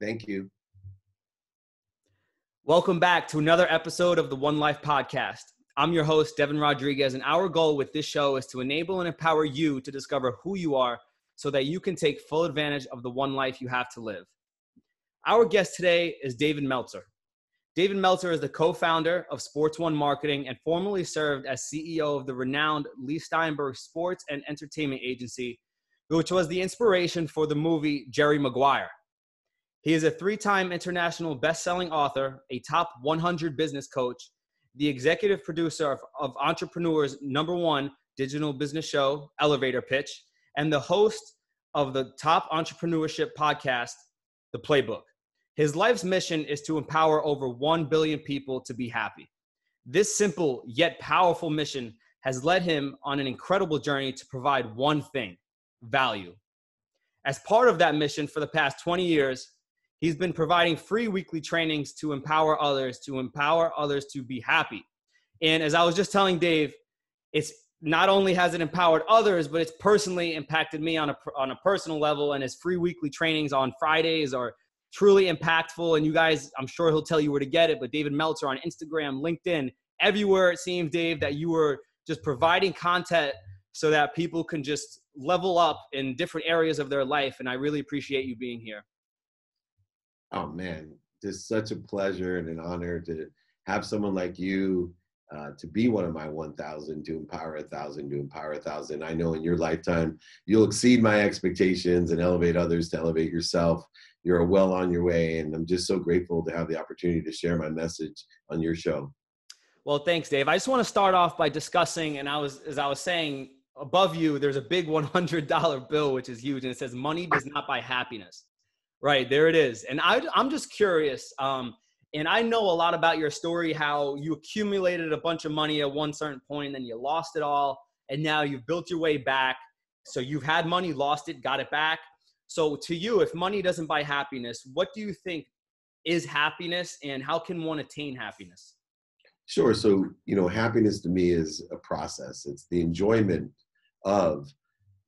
Thank you. Welcome back to another episode of the One Life Podcast. I'm your host, Devin Rodriguez, and our goal with this show is to enable and empower you to discover who you are so that you can take full advantage of the one life you have to live. Our guest today is David Meltzer. David Meltzer is the co-founder of Sports One Marketing and formerly served as CEO of the renowned Lee Steinberg Sports and Entertainment Agency, which was the inspiration for the movie Jerry Maguire. He is a 3-time international best-selling author, a top 100 business coach, the executive producer of Entrepreneur's #1 digital business show, Elevator Pitch, and the host of the top entrepreneurship podcast, The Playbook. His life's mission is to empower over 1 billion people to be happy. This simple yet powerful mission has led him on an incredible journey to provide one thing: value. As part of that mission for the past 20 years, he's been providing free weekly trainings to empower others to be happy. And as I was just telling Dave, it's not only has it empowered others, but it's personally impacted me on a personal level. And his free weekly trainings on Fridays are truly impactful. And you guys, I'm sure he'll tell you where to get it, but David Meltzer on Instagram, LinkedIn, everywhere it seems, Dave, that you were just providing content so that people can just level up in different areas of their life. And I really appreciate you being here. Oh man, just such a pleasure and an honor to have someone like you to be one of my 1,000, to empower 1,000, to empower 1,000. I know in your lifetime, you'll exceed my expectations and elevate others to elevate yourself. You're well on your way. And I'm just so grateful to have the opportunity to share my message on your show. Well, thanks, Dave. I just want to start off by discussing, and as I was saying, above you, there's a big $100 bill, which is huge. And it says, money does not buy happiness. Right, there it is. And I'm just curious, and I know a lot about your story, how you accumulated a bunch of money at one certain point, and then you lost it all, and now you've built your way back. So you've had money, lost it, got it back. So to you, if money doesn't buy happiness, what do you think is happiness, and how can one attain happiness? Sure. So, happiness to me is a process. It's the enjoyment of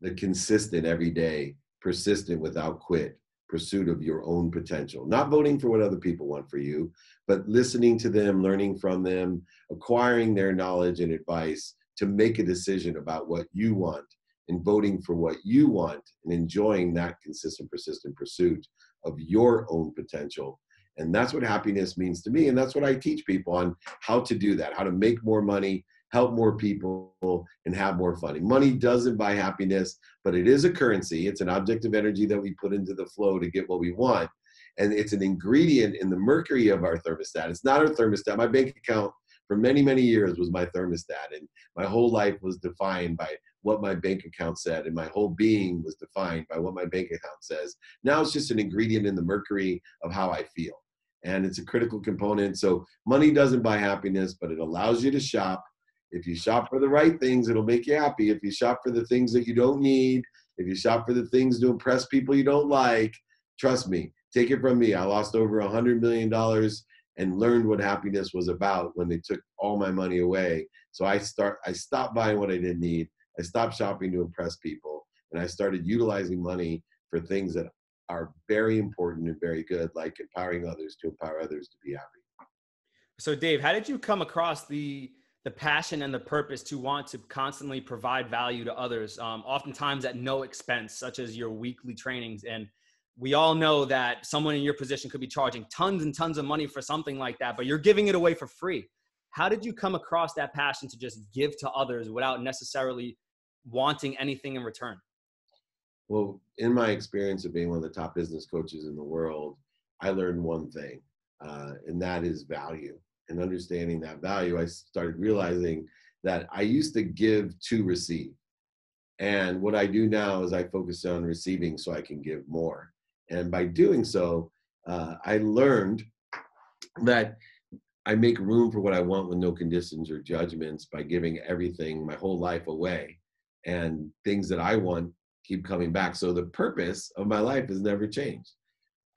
the consistent, everyday, persistent, without quit pursuit of your own potential, not voting for what other people want for you, but listening to them, learning from them, acquiring their knowledge and advice to make a decision about what you want and voting for what you want and enjoying that consistent, persistent pursuit of your own potential. And that's what happiness means to me. And that's what I teach people on how to do that, how to make more money, help more people, and have more fun. And money doesn't buy happiness, but it is a currency. It's an object of energy that we put into the flow to get what we want. And it's an ingredient in the mercury of our thermostat. It's not our thermostat. My bank account for many, many years was my thermostat. And my whole life was defined by what my bank account said. And my whole being was defined by what my bank account says. Now it's just an ingredient in the mercury of how I feel. And it's a critical component. So money doesn't buy happiness, but it allows you to shop. If you shop for the right things, it'll make you happy. If you shop for the things that you don't need, if you shop for the things to impress people you don't like, trust me, take it from me. I lost over $100 million and learned what happiness was about when they took all my money away. So I stopped buying what I didn't need. I stopped shopping to impress people. And I started utilizing money for things that are very important and very good, like empowering others to empower others to be happy. So Dave, how did you come across the passion and the purpose to want to constantly provide value to others, oftentimes at no expense, such as your weekly trainings? And we all know that someone in your position could be charging tons and tons of money for something like that, but you're giving it away for free. How did you come across that passion to just give to others without necessarily wanting anything in return? Well, in my experience of being one of the top business coaches in the world, I learned one thing, and that is value. And understanding that value, I started realizing that I used to give to receive. And what I do now is I focus on receiving so I can give more. And by doing so, I learned that I make room for what I want with no conditions or judgments by giving everything, my whole life away. And things that I want keep coming back. So the purpose of my life has never changed.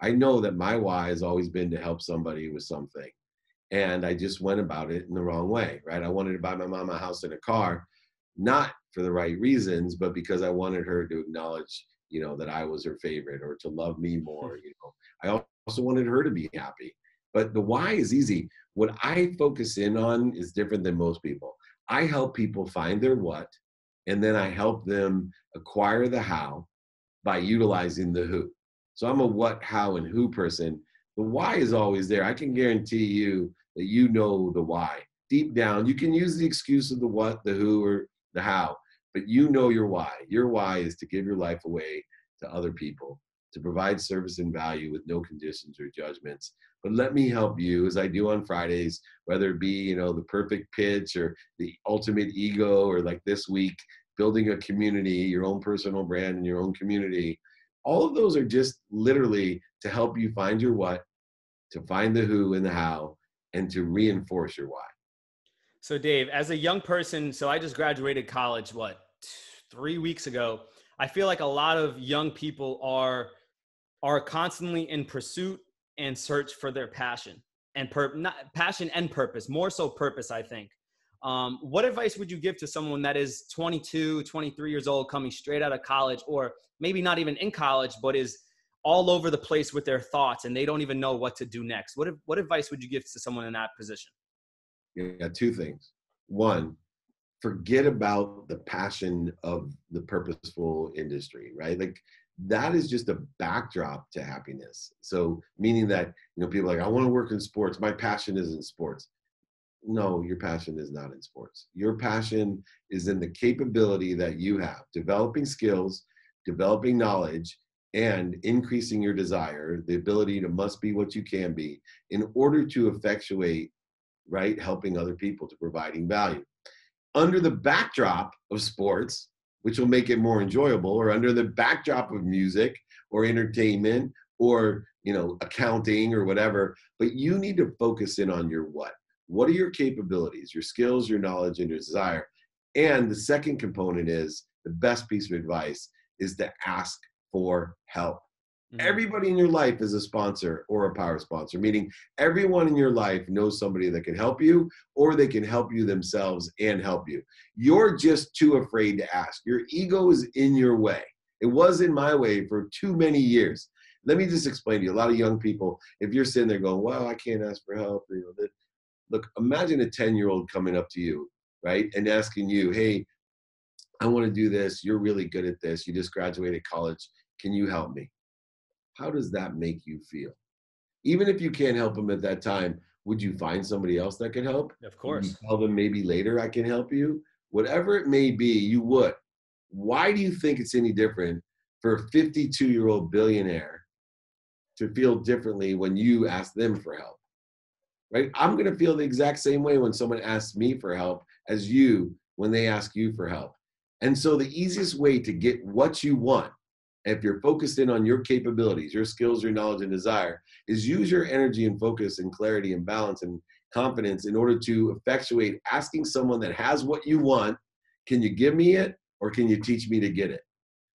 I know that my why has always been to help somebody with something. And I just went about it in the wrong way, right? I wanted to buy my mom a house and a car, not for the right reasons, but because I wanted her to acknowledge, that I was her favorite, or to love me more. I also wanted her to be happy. But the why is easy. What I focus in on is different than most people. I help people find their what, and then I help them acquire the how by utilizing the who. So I'm a what, how, and who person. The why is always there. I can guarantee you that you know the why. Deep down, you can use the excuse of the what, the who, or the how, but you know your why. Your why is to give your life away to other people, to provide service and value with no conditions or judgments. But let me help you, as I do on Fridays, whether it be, the perfect pitch or the ultimate ego, or like this week, building a community, your own personal brand and your own community. All of those are just literally to help you find your what, to find the who and the how, and to reinforce your why. So Dave, as a young person, so I just graduated college, 3 weeks ago. I feel like a lot of young people are constantly in pursuit and search for their passion and not passion and purpose, more so purpose, I think. What advice would you give to someone that is 22, 23 years old, coming straight out of college, or maybe not even in college, but is all over the place with their thoughts and they don't even know what to do next? What advice would you give to someone in that position? Yeah, two things. One, forget about the passion of the purposeful industry, right? Like that is just a backdrop to happiness. So meaning that, people are like, I want to work in sports. My passion is in sports. No, your passion is not in sports. Your passion is in the capability that you have, developing skills, developing knowledge, and increasing your desire, the ability to must be what you can be in order to effectuate, right, helping other people, to providing value. Under the backdrop of sports, which will make it more enjoyable, or under the backdrop of music or entertainment or, accounting or whatever, but you need to focus in on your what. What are your capabilities, your skills, your knowledge, and your desire? And the second component is, the best piece of advice is to ask for help. Mm-hmm. Everybody in your life is a sponsor or a power sponsor, meaning everyone in your life knows somebody that can help you, or they can help you themselves and help you. You're just too afraid to ask. Your ego is in your way. It was in my way for too many years. Let me just explain to you. A lot of young people, if you're sitting there going, well, I can't ask for help, look, imagine a 10-year-old coming up to you, right, and asking you, hey, I want to do this. You're really good at this. You just graduated college. Can you help me? How does that make you feel? Even if you can't help them at that time, would you find somebody else that can help? Of course. Would you tell them maybe later I can help you? Whatever it may be, you would. Why do you think it's any different for a 52-year-old billionaire to feel differently when you ask them for help? Right? I'm going to feel the exact same way when someone asks me for help as you when they ask you for help. And so the easiest way to get what you want, if you're focused in on your capabilities, your skills, your knowledge, and desire, is use your energy and focus and clarity and balance and confidence in order to effectuate asking someone that has what you want, can you give me it, or can you teach me to get it?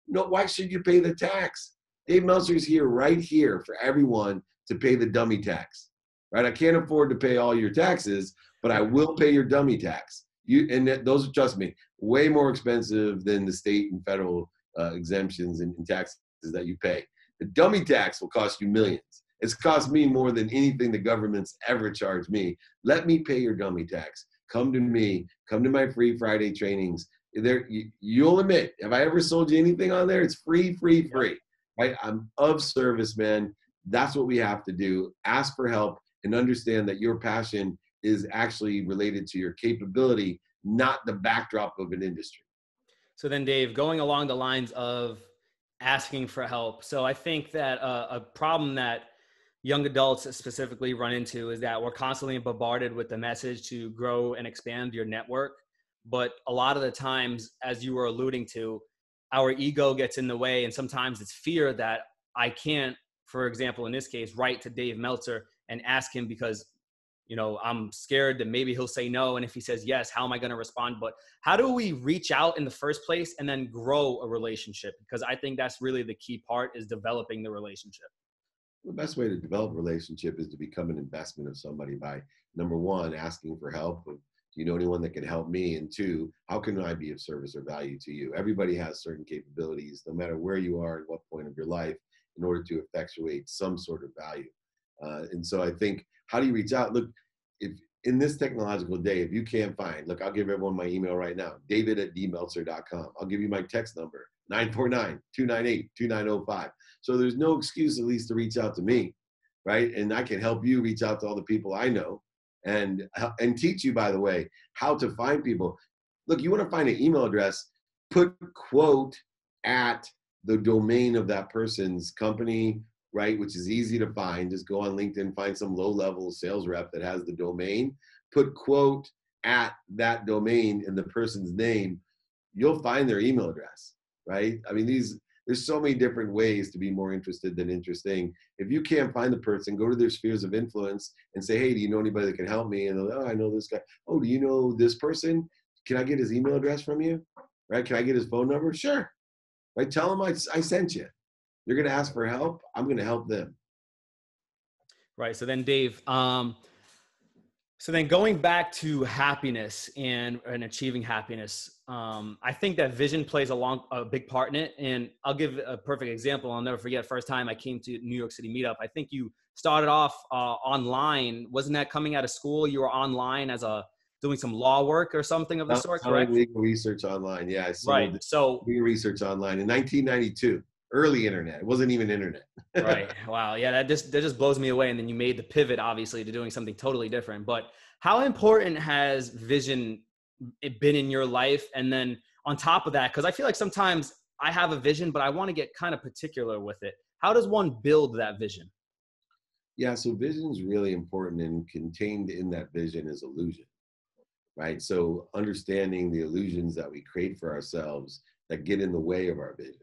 No, why should you pay the tax? Dave Meltzer is here, right here, for everyone to pay the dummy tax. Right? I can't afford to pay all your taxes, but I will pay your dummy tax. Those, trust me, way more expensive than the state and federal exemptions and taxes that you pay. The dummy tax will cost you millions. It's cost me more than anything the government's ever charged me. Let me pay your dummy tax. Come to me. Come to my free Friday trainings. You'll admit, have I ever sold you anything on there? It's free. Right? I'm of service, man. That's what we have to do. Ask for help and understand that your passion is actually related to your capability, not the backdrop of an industry. So then, Dave, going along the lines of asking for help. So I think that a problem that young adults specifically run into is that we're constantly bombarded with the message to grow and expand your network. But a lot of the times, as you were alluding to, our ego gets in the way. And sometimes it's fear that I can't, for example, in this case, write to Dave Meltzer and ask him because, I'm scared that maybe he'll say no. And if he says yes, how am I going to respond? But how do we reach out in the first place and then grow a relationship? Because I think that's really the key part, is developing the relationship. The best way to develop a relationship is to become an investment of somebody by, number one, asking for help. Do you know anyone that can help me? And two, how can I be of service or value to you? Everybody has certain capabilities, no matter where you are at what point of your life, in order to effectuate some sort of value. And so I think, how do you reach out? Look, if in this technological day, if you can't find, look, I'll give everyone my email right now, david@dmeltzer.com. I'll give you my text number, 949-298-2905. So there's no excuse, at least, to reach out to me, right? And I can help you reach out to all the people I know and teach you, by the way, how to find people. Look, you want to find an email address, put quote at the domain of that person's company, right? Which is easy to find. Just go on LinkedIn, find some low-level sales rep that has the domain, put quote at that domain in the person's name. You'll find their email address, right? I mean, there's so many different ways to be more interested than interesting. If you can't find the person, go to their spheres of influence and say, hey, do you know anybody that can help me? And they're like, oh, I know this guy. Oh, do you know this person? Can I get his email address from you? Right? Can I get his phone number? Sure. Right? Tell them I sent you. You're going to ask for help. I'm going to help them. Right. So then, Dave, so then going back to happiness and achieving happiness, I think that vision plays a big part in it. And I'll give a perfect example. I'll never forget, first time I came to New York City meetup. I think you started off online. Wasn't that coming out of school? You were online doing some law work or something of the sort, correct? Legal research online. Yeah. Right. So research online in 1992. Early internet. It wasn't even internet. Right. Wow. Yeah. That just blows me away. And then you made the pivot, obviously, to doing something totally different. But how important has vision been in your life? And then on top of that, because I feel like sometimes I have a vision, but I want to get kind of particular with it. How does one build that vision? Yeah. So vision is really important, and contained in that vision is illusion, right? So understanding the illusions that we create for ourselves that get in the way of our vision.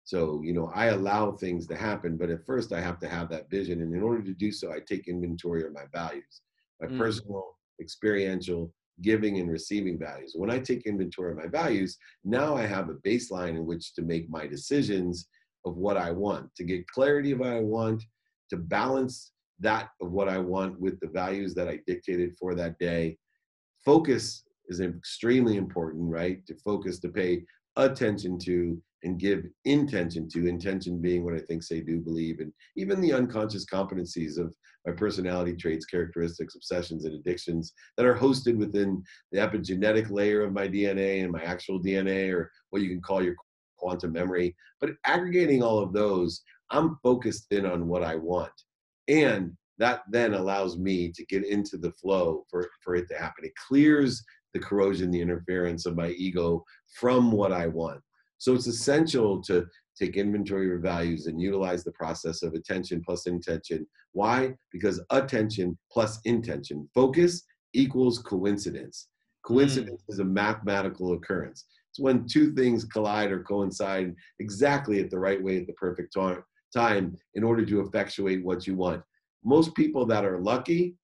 So, I allow things to happen, but at first I have to have that vision. And in order to do so, I take inventory of my values, my personal, experiential, giving and receiving values. When I take inventory of my values, now I have a baseline in which to make my decisions of what I want, to get clarity of what I want, to balance that of what I want with the values that I dictated for that day. Focus is extremely important, right? To focus, to pay attention to, and give intention to, intention being what I think, say, do, believe, and even the unconscious competencies of my personality traits, characteristics, obsessions, and addictions that are hosted within the epigenetic layer of my DNA and my actual DNA, or what you can call your quantum memory. But aggregating all of those, I'm focused in on what I want. And that then allows me to get into the flow for it to happen. It clears the corrosion, the interference of my ego from what I want. So it's essential to take inventory of your values and utilize the process of attention plus intention. Why? Because attention plus intention, focus equals coincidence. Coincidence is a mathematical occurrence. It's when two things collide or coincide exactly at the right way at the perfect time in order to effectuate what you want. Most people that are lucky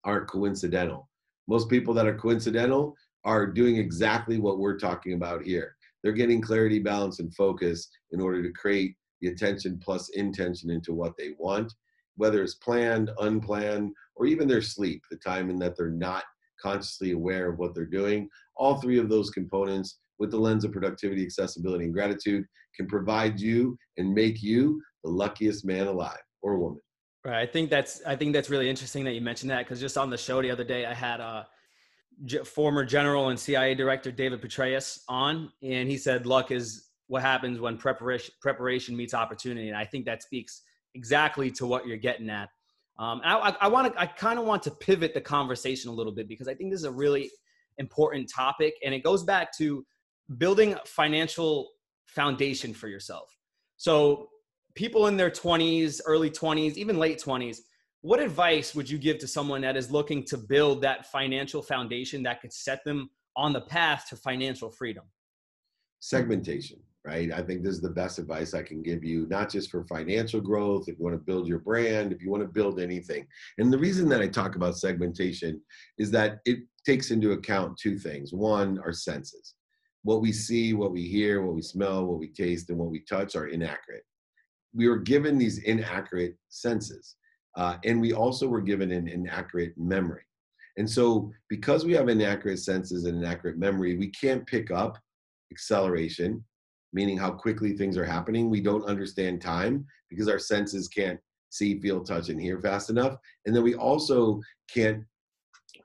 are coincidental. Most people that are coincidental are doing exactly what we're talking about here. They're getting clarity, balance, and focus in order to create the attention plus intention into what they want, whether it's planned, unplanned, or even their sleep, the time in that they're not consciously aware of what they're doing. All three of those components, with the lens of productivity, accessibility, and gratitude, can provide you and make you the luckiest man alive or woman. Right. I think that's really interesting that you mentioned that, because just on the show the other day, I had former general and CIA director David Petraeus on, and he said luck is what happens when preparation meets opportunity. And I think that speaks exactly to what you're getting at. I kind of want to pivot the conversation a little bit, because I think this is a really important topic, and it goes back to building a financial foundation for yourself. So people in their 20s, early 20s, even late 20s, what advice would you give to someone that is looking to build that financial foundation that could set them on the path to financial freedom? Segmentation, right? I think this is the best advice I can give you, not just for financial growth, if you want to build your brand, if you want to build anything. And the reason that I talk about segmentation is that it takes into account two things. One, our senses. What we see, what we hear, what we smell, what we taste, and what we touch are inaccurate. We were given these inaccurate senses. And we also were given an inaccurate memory. And so because we have inaccurate senses and inaccurate memory, we can't pick up acceleration, meaning how quickly things are happening. We don't understand time because our senses can't see, feel, touch, and hear fast enough. And then we also can't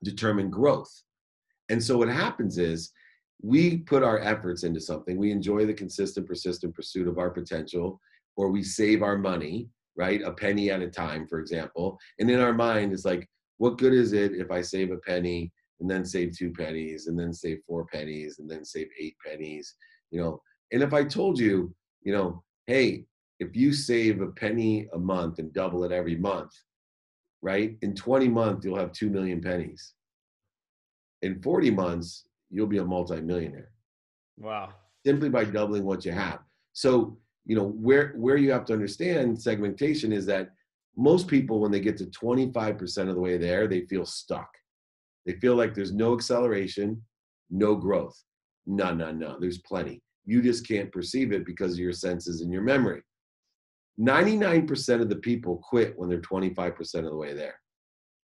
determine growth. And so what happens is we put our efforts into something. We enjoy the consistent, persistent pursuit of our potential, or we save our money, right? A penny at a time, for example. And in our mind, it's like, what good is it if I save a penny and then save 2 pennies and then save 4 pennies and then save 8 pennies, you know? And if I told you, you know, hey, if you save a penny a month and double it every month, right? In 20 months, you'll have 2 million pennies. In 40 months, you'll be a multimillionaire. Wow. Simply by doubling what you have. So, you know, where you have to understand segmentation is that most people, when they get to 25% of the way there, they feel stuck. They feel like there's no acceleration, no growth. No. There's plenty. You just can't perceive it because of your senses and your memory. 99% of the people quit when they're 25% of the way there.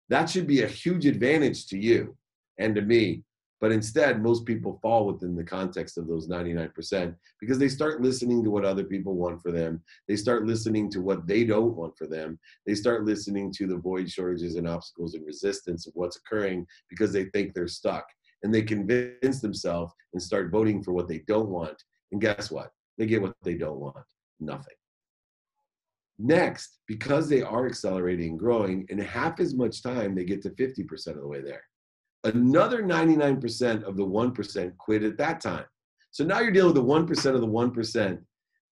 That should be a huge advantage to you and to me. But instead, most people fall within the context of those 99% because they start listening to what other people want for them. They start listening to what they don't want for them. They start listening to the void, shortages, and obstacles and resistance of what's occurring because they think they're stuck. And they convince themselves and start voting for what they don't want. And guess what? They get what they don't want. Nothing. Next, because they are accelerating and growing, in half as much time, they get to 50% of the way there. Another 99% of the 1% quit at that time. So now you're dealing with the 1% of the 1%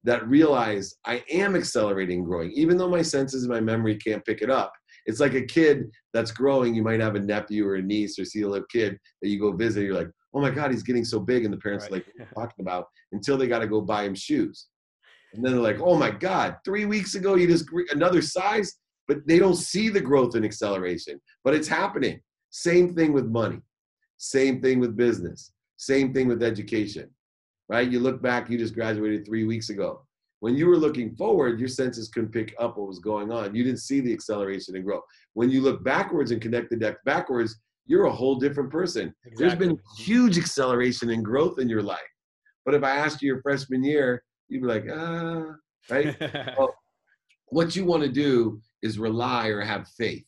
that realize I am accelerating and growing, even though my senses and my memory can't pick it up. It's like a kid that's growing. You might have a nephew or a niece or see a little kid that you go visit. You're like, oh my God, he's getting so big. And the parents are like, what are you talking about? Until they got to go buy him shoes. And then they're like, oh my God, 3 weeks ago, you just grew another size, but they don't see the growth and acceleration, but it's happening. Same thing with money, same thing with business, same thing with education, right? You look back, you just graduated 3 weeks ago. When you were looking forward, your senses couldn't pick up what was going on. You didn't see the acceleration and growth. When you look backwards and connect the deck backwards, you're a whole different person. Exactly. There's been huge acceleration and growth in your life. But if I asked you your freshman year, you'd be like, right? Well, what you want to do is rely or have faith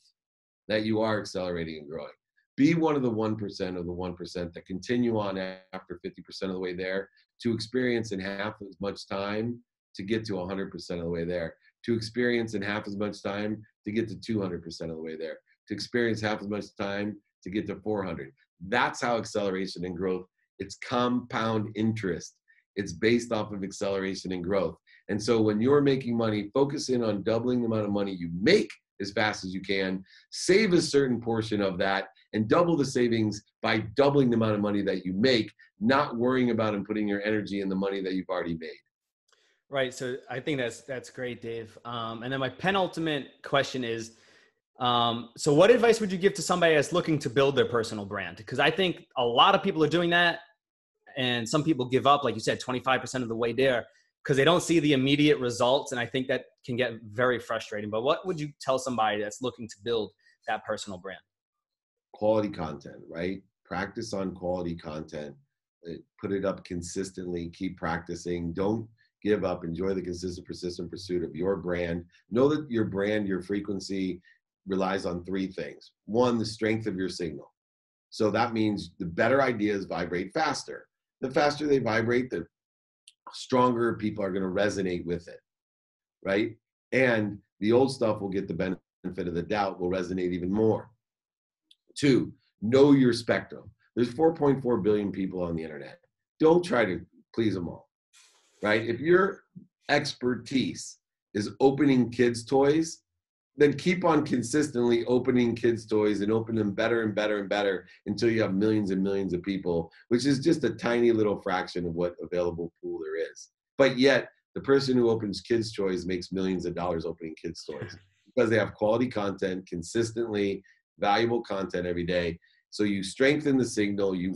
that you are accelerating and growing. Be one of the 1% of the 1% that continue on after 50% of the way there to experience in half as much time to get to 100% of the way there, to experience in half as much time to get to 200% of the way there, to experience half as much time to get to 400. That's how acceleration and growth, it's compound interest. It's based off of acceleration and growth. And so when you're making money, focus in on doubling the amount of money you make as fast as you can, save a certain portion of that, and double the savings by doubling the amount of money that you make, not worrying about and putting your energy in the money that you've already made. Right. So I think that's great, Dave. And then my penultimate question is, so what advice would you give to somebody that's looking to build their personal brand? Because I think a lot of people are doing that. And some people give up, like you said, 25% of the way there because they don't see the immediate results. And I think that can get very frustrating. But what would you tell somebody that's looking to build that personal brand? Quality content, right? Practice on quality content. Put it up consistently. Keep practicing. Don't give up. Enjoy the consistent, persistent pursuit of your brand. Know that your brand, your frequency relies on 3 things. 1, the strength of your signal. So that means the better ideas vibrate faster. The faster they vibrate, the stronger people are going to resonate with it, right? And the old stuff will get the benefit of the doubt, will resonate even more. 2, know your spectrum. There's 4.4 billion people on the internet. Don't try to please them all, right? If your expertise is opening kids' toys, then keep on consistently opening kids' toys and open them better and better and better until you have millions and millions of people, which is just a tiny little fraction of what available pool there is. But yet, the person who opens kids' toys makes millions of dollars opening kids' toys because they have quality content, consistently valuable content every day. So you strengthen the signal, you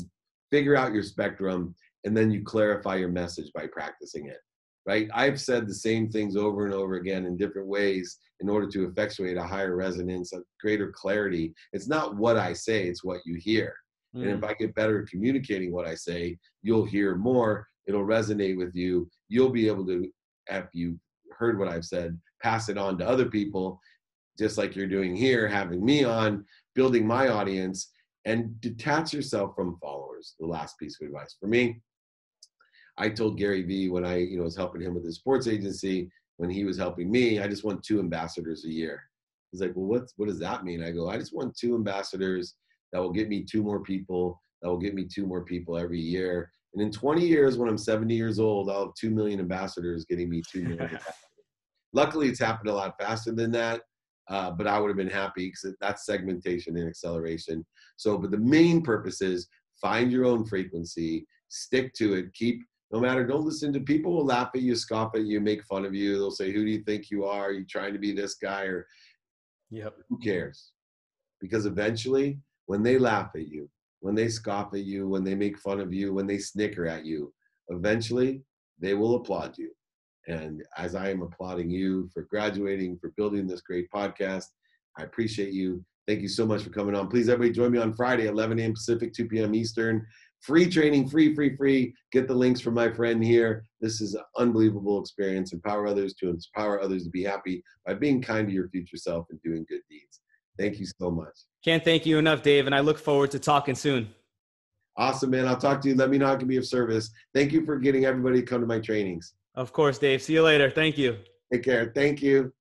figure out your spectrum, and then you clarify your message by practicing it. Right? I've said the same things over and over again in different ways in order to effectuate a higher resonance, a greater clarity. It's not what I say, it's what you hear. And if I get better at communicating what I say, you'll hear more. It'll resonate with you. You'll be able to, if you heard what I've said, pass it on to other people. just like you're doing here, having me on, building my audience, and detach yourself from followers. The last piece of advice for me, I told Gary Vee when I was helping him with his sports agency, when he was helping me, I just want 2 ambassadors a year. He's like, well, what does that mean? I go, I just want 2 ambassadors that will get me 2 more people, that will get me 2 more people every year. And in 20 years, when I'm 70 years old, I'll have 2 million ambassadors getting me 2 million ambassadors. Luckily, it's happened a lot faster than that, but I would have been happy because that's segmentation and acceleration. So, but the main purpose is find your own frequency, stick to it, don't listen to people who will laugh at you, scoff at you, make fun of you. They'll say, who do you think you are? Are you trying to be this guy? Or who cares? Because eventually, when they laugh at you, when they scoff at you, when they make fun of you, when they snicker at you, eventually they will applaud you. And as I am applauding you for graduating, for building this great podcast, I appreciate you. Thank you so much for coming on. Please, everybody, join me on Friday, 11 a.m. Pacific, 2 p.m. Eastern. Free training, free. Get the links from my friend here. This is an unbelievable experience. Empower others to inspire others to be happy by being kind to your future self and doing good deeds. Thank you so much. Can't thank you enough, Dave, and I look forward to talking soon. Awesome, man. I'll talk to you. Let me know how I can be of service. Thank you for getting everybody to come to my trainings. Of course, Dave. See you later. Thank you. Take care. Thank you.